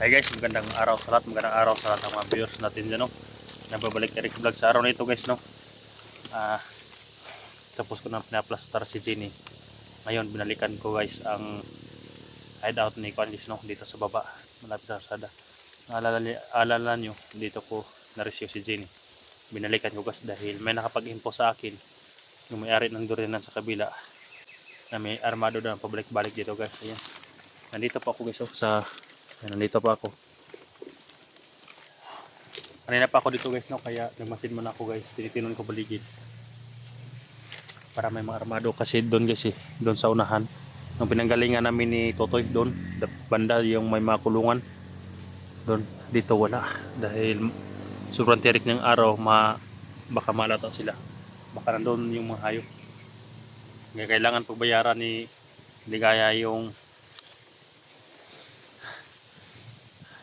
Hi guys, magandang araw sa lahat, magandang araw sa lahat ng mga viewers natin dyan, no? Nagbabalik Eric Vlog sa araw na ito guys, no? Tapos ko na pinaplaster si Jenny. Ngayon, binalikan ko guys ang hideout ni Candice, no? Dito sa baba, malapit sa kalsada. Alala nyo, dito ko na-rescue si Jenny. Binalikan ko guys dahil may nakapag-info sa akin yung may-ari ng durianan sa kabila na may armado na pabalik-balik dito guys. Ayan. Nandito pa ako guys, nandito pa ako. Kanina pa ako dito guys, no? Kaya nagmasid muna ako guys. Tinitinon ko paligid para may mga armado kasi doon guys doon sa unahan nung pinanggalingan namin ni Totoy, doon banda yung may mga kulungan doon. Dito wala dahil sobrang tirik ng araw, baka malata sila, baka nandoon yung mga hayop. Kaya kailangan pagbayaran ni Ligaya yung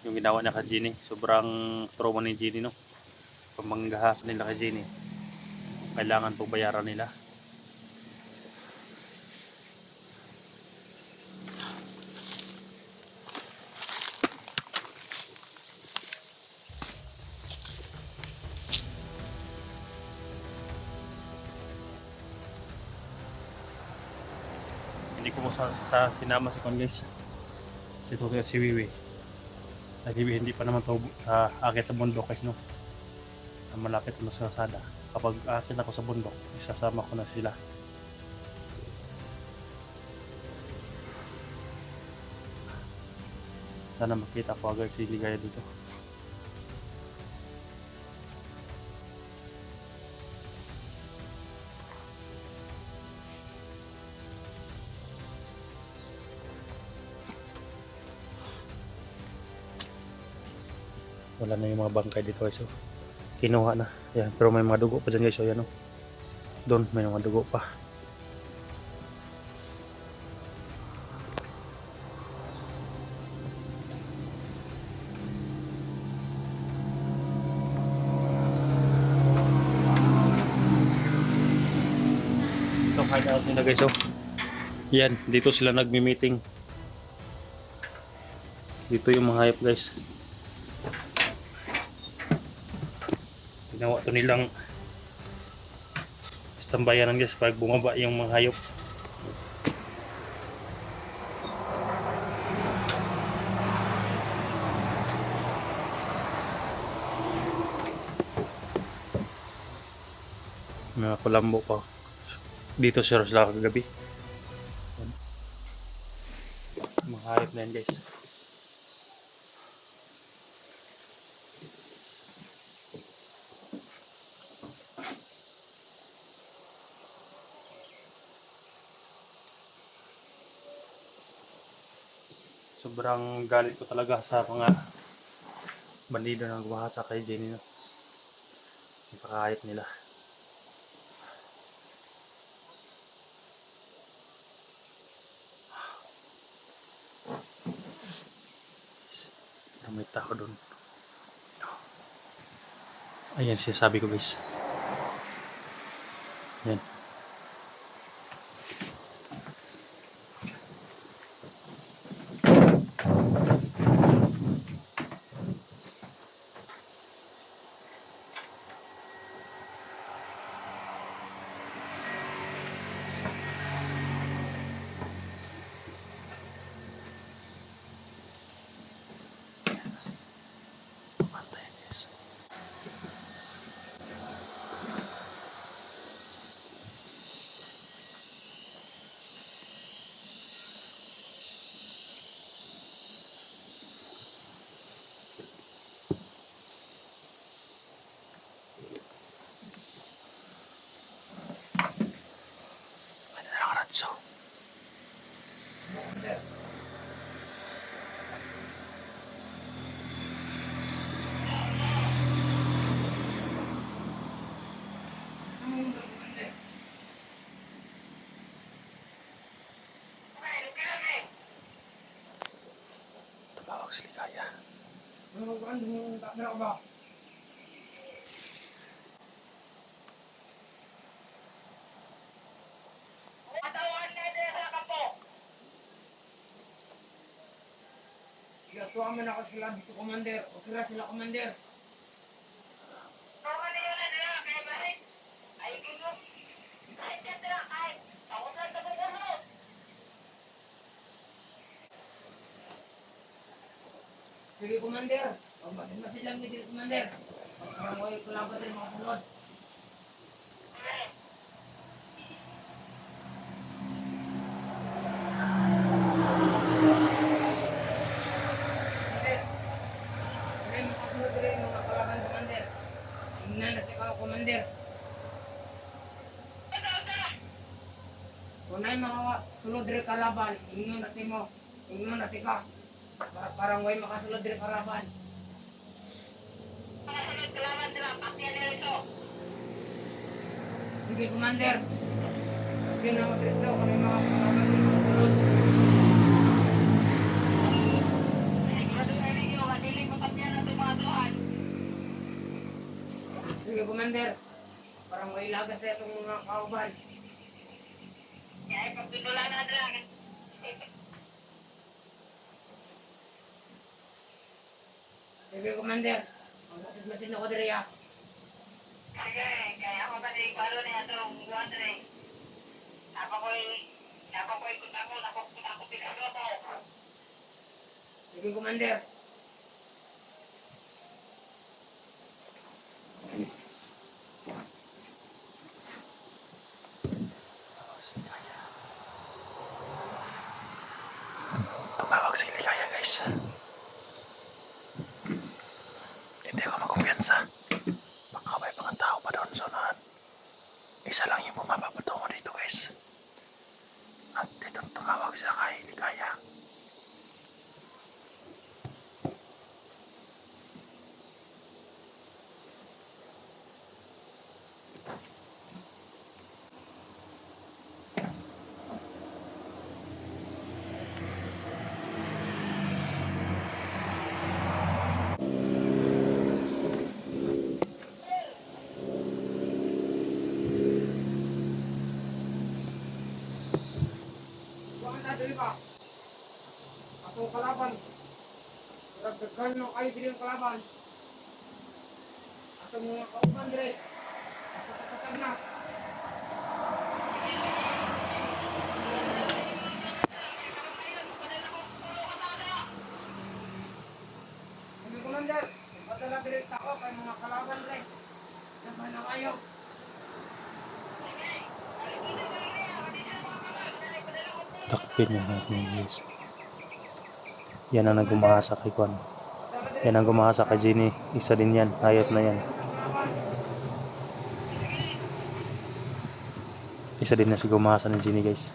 ginawa niya kay Jenny. Sobrang trauma ni Jenny, no? Pamanggahasan nila kay Jenny, kailangan pagbayaran nila. Hindi ko mo sinama si Kon guys, si Tutoy at si Wiwi. Hindi pa naman to akit sa bundok guys, no? Malapit na sa kalsada. Kapag akit ako sa bundok, isasama ko na sila. Sana makita ko agad si Ligaya dito. Wala na yung mga bangkay dito guys, kinuha na yan, pero may mga dugo pa dyan guys. Yan, doon may mga dugo pa. Itong hideout nila guys, yan, dito sila nagmi-meeting. Dito yung mga hayop guys. Ginawa to nilang istambayanan guys pag bumaba yung mga hayop. Mga kulambo pa dito sila kagabi. Mga hayop na yan guys. Sobrang galit ko talaga sa mga bandido na gumahasa kay Jenny, no? Napakahayop nila. May tao doon. Ayan siya, sabi ko guys. Ayan. So, tumawag si Ligaya. Natuwa man ako sila dito, Commander. Okay na sila, Commander. Sige, Commander. Masin lang dito, Commander. Parang ko yung kalaban din mga sunod. Commander. Ngayon makasunod rin mga kalaban, Commander. Tingnan natin ka, Commander. Kunay mga sunod rin kalaban. Tingnan natin mo. Tingnan natin ka. Parang way makasunod rin kalaban. Sige, Commander. Sige na mag-retro kung may mga kalaban din makasunod. Sige, Commander. Parang may lagas na itong mga kauban. Sige, Commander. Ang masid-masid ako diri ah. Sige, Commander. Tumawag si Ligaya guys. Hindi ako magkumpiyansa. Baka may mga tao pa doon sa unahan. Isa lang yung bumababato ko dito guys. At dito tumawag siya kay Ligaya. Buwan na diri ba? Atong kalaban. Dagdagan nyo kayo diri ang kalaban. Atong mga kauban diri. Katatag na. Sige, Commander. Padala diri ako kay mga kalaban diri. Laban na kayo. Takpin niya natin guys. Yan ang nagumahasa kay Kwan. Yan ang gumahasa kay Jenny. Isa din yan. Hayop na yan. Isa din na si gumahasa ni Jenny guys.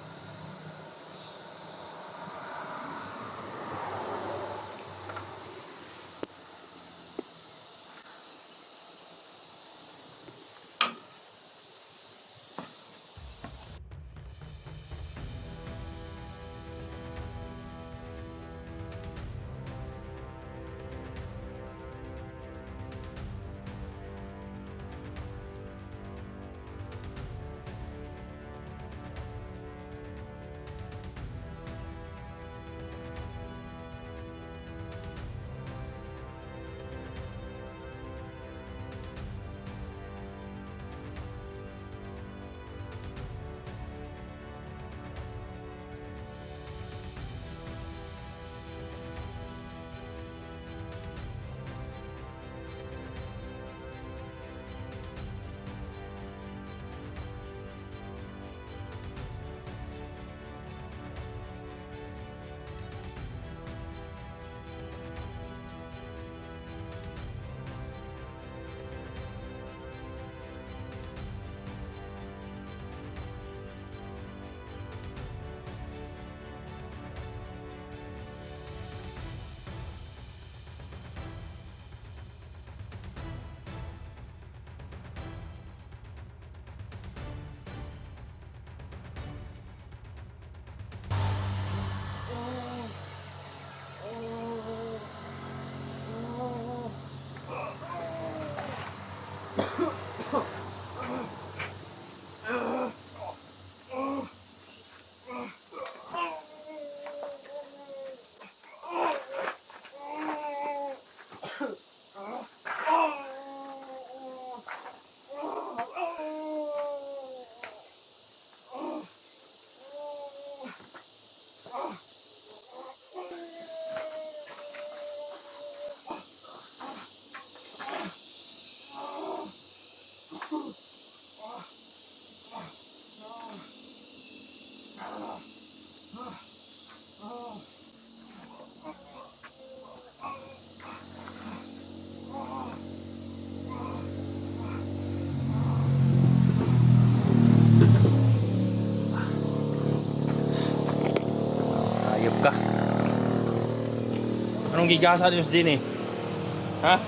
Anong gigasan niyo si Jenny? Ha?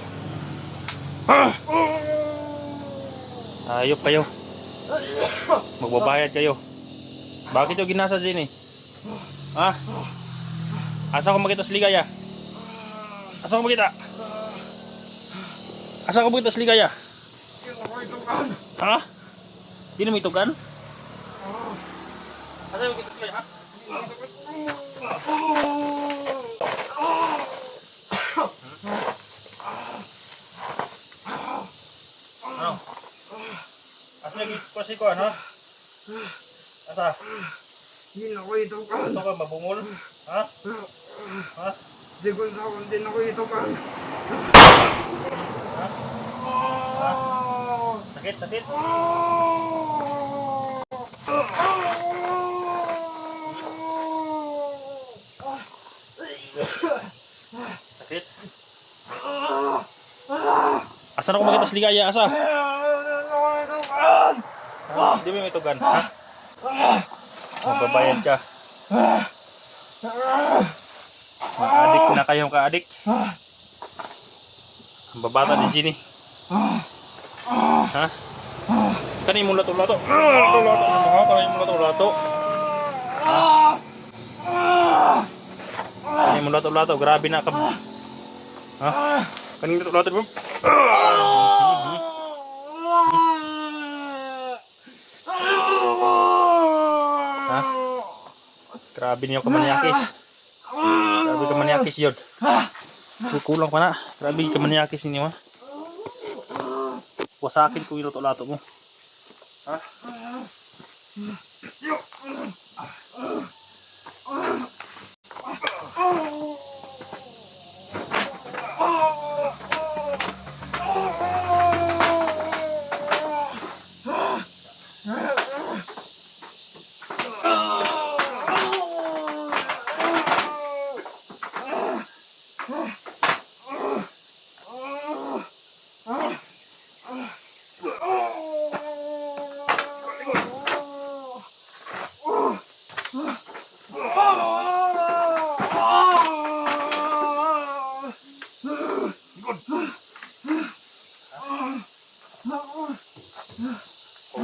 Ayop kayo. Magbabayad kayo. Bakit yung ginasa si Jenny? Ha? Asa ko makita si Ligaya? Asa ko makita? Asa ko makita si Ligaya? Ha? Di na may tugan? Asa ko makita si Ligaya? Ha? Ano? Asa lagi pasikuan, ha? Asa? Hindi na ko itukan. Ito ka mabungol? Ha? Ha? Sigun sa akong din ako itukan. Ha? Ha? Sakit, sakit? Sakit? Asa na ko makita si Ligaya? Asa? Ha? Di mo may tugan? Ha? Magbabayad ka. Ka-adik na kayong ka-adik. Ang babata ni Jenny. Ha? Kanin mo lato-lato. Lato-lato. Kanin mo lato-lato. Kanin mo lato-lato. Grabe na ka. Ha? Kanin lato-lato mo. Ha? Grabe niyo kamanyakis. Grabe kamanyakis yun. Kulang pa na. Grabe kamanyakis ninyo ha. Wasakin ko yung lato-lato mo. Ha?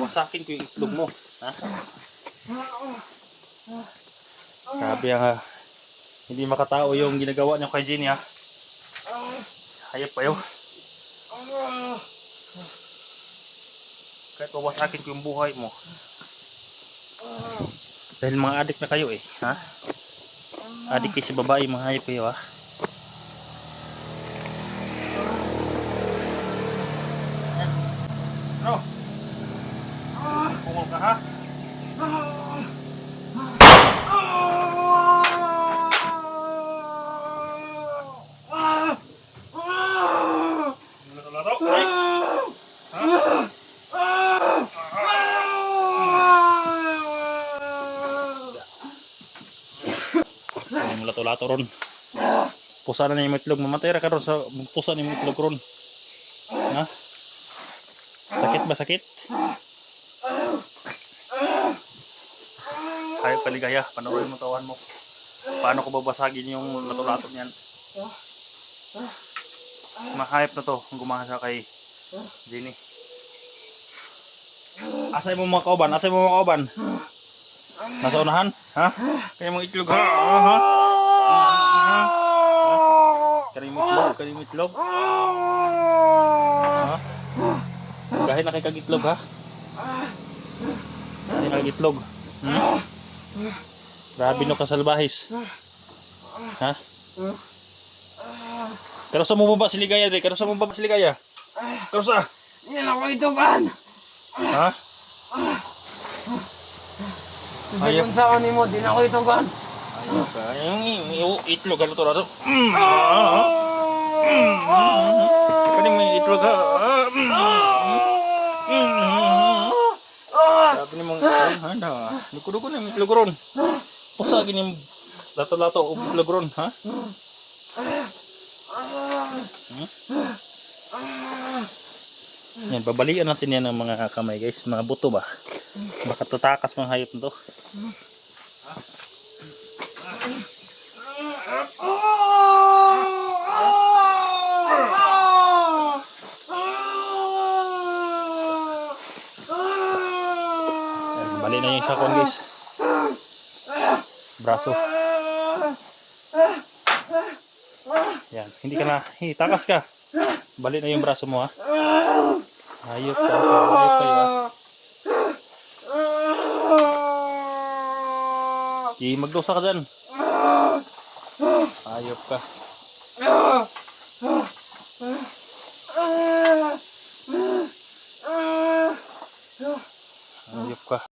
Wasakin ko yung itlog mo. Ha? Grabe ang hindi makatao yung ginagawa niyo kay Jenny ha. Hayop kayo. Kahit wawasakin ko yung buhay mo. Dahil mga adik na kayo eh. Ha? Adik kayo sa babae, mga hayop kayo ha. Ano? Pungol ka ha? Lato-lato? Ay! Ha? Ay, lato-lato ron. Pusa na niya yung itlog. Mamatay ra ka ron sa pusa na yung itlog ron. Ha? Sakit ba? Sakit? Hayop ka Ligaya, panoorin mo tawan mo. Paano ko babasagin yung lato-lato niyan? Mahayop na to ang gumasa kay Jenny. Asay mo mga kauban? Asay mo mga kauban? Nasa unahan? Ha? Kaya mong itlog ha? Ha? Kaya mong itlog? Kaya mong itlog? Ha? Kahit na kay kag-itlog ha? Kahit na kag-itlog. Grabe no kasalbahis. Ha? Karusa mo ba si Ligaya dre? Karusa mo ba si Ligaya? Karusa? Yan ako itukan. Ha? Sigun sa ako ni mo, di na ako itukan. Ayok ka. Yung itlog ano to na to? Kani mo yung itlog ha? Sabi ni mong itlog ha? Duko-duko na yung itlog ron. Pusa gini yung lato-lato o itlog ron ha? Yan, babalian natin yan ng mga kamay guys, mga buto ba? Baka tatakas mga hayop nito. Oh! Bali na yung isa ko guys. Braso. Yan. Hindi ka na. Takas ka. Bali na yung braso mo ha. Hayop ka. Hayop kayo ha. Magdosa ka dyan. Hayop ka. Hayop ka.